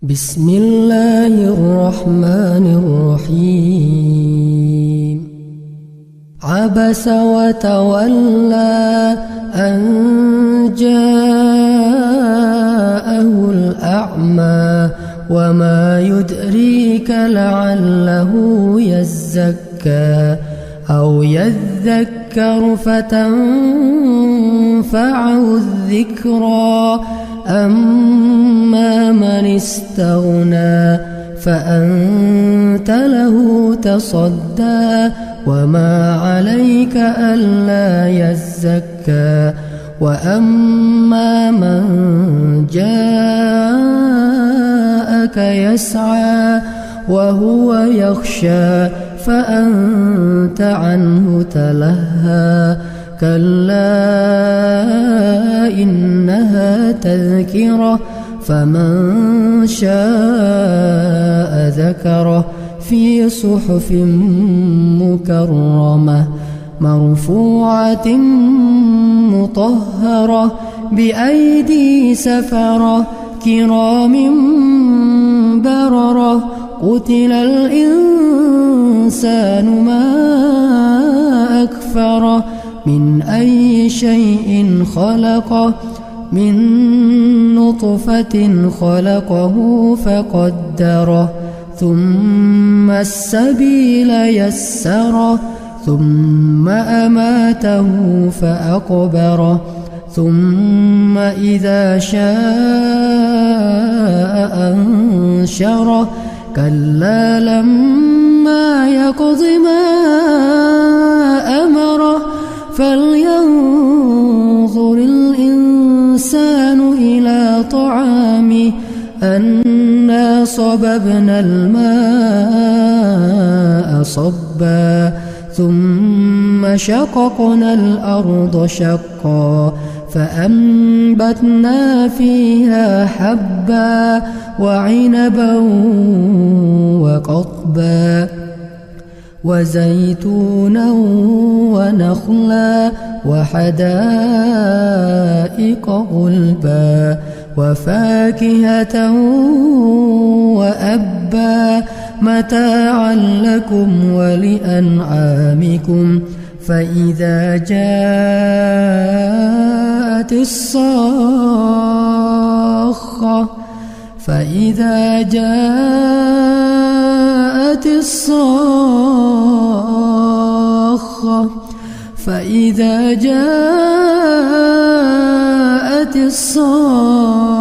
بسم الله الرحمن الرحيم. عبس وتولى أن جاءه الأعمى وما يدريك لعله يزكى أو يذكر فتنفعه الذكرى. أما من استغنى فأنت له تصدى وما عليك ألا يزكى. وأما من جاءك يسعى وهو يخشى فأنت عنه تلهى. كلا إنها تذكرة فمن شاء ذكره في صحف مكرمة مرفوعة مطهرة بأيدي سفرة كرام بررة. قتل الإنسان ما أكفره من أي شيء خلقه من نطفة خلقه فقدره ثم السبيل يسره ثم أماته فأقبره ثم إذا شاء أنشره. كلا لما يقض ما أمره فلينظر الإنسان إلى طعامه أنا صببنا الماء صبا ثم شققنا الأرض شقا فأنبتنا فيها حبا وعنبا وقضبا وزيتونا ونخلا وحدائق غلبا وفاكهة وأبا متاعا لكم ولأنعامكم. فإذا جاءت الصاخة فإذا جاءت الصاخة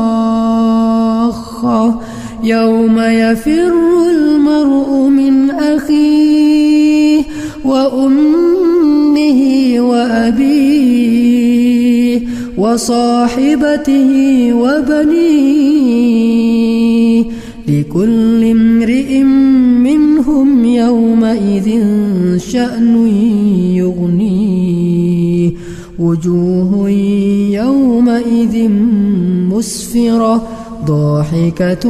يوم يفر المرء من أخيه وأمه وأبيه وصاحبته وبنيه لكل امرئ منهم يومئذ شأن يغنيه. وجوه يومئذ مسفرة ضاحكة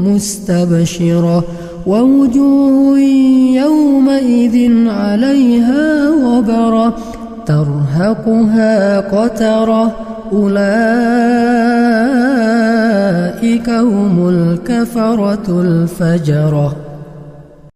مستبشرة ووجوه يومئذ عليها غبرة ترهقها قترة. أولئك هم الكفرة الفجرة.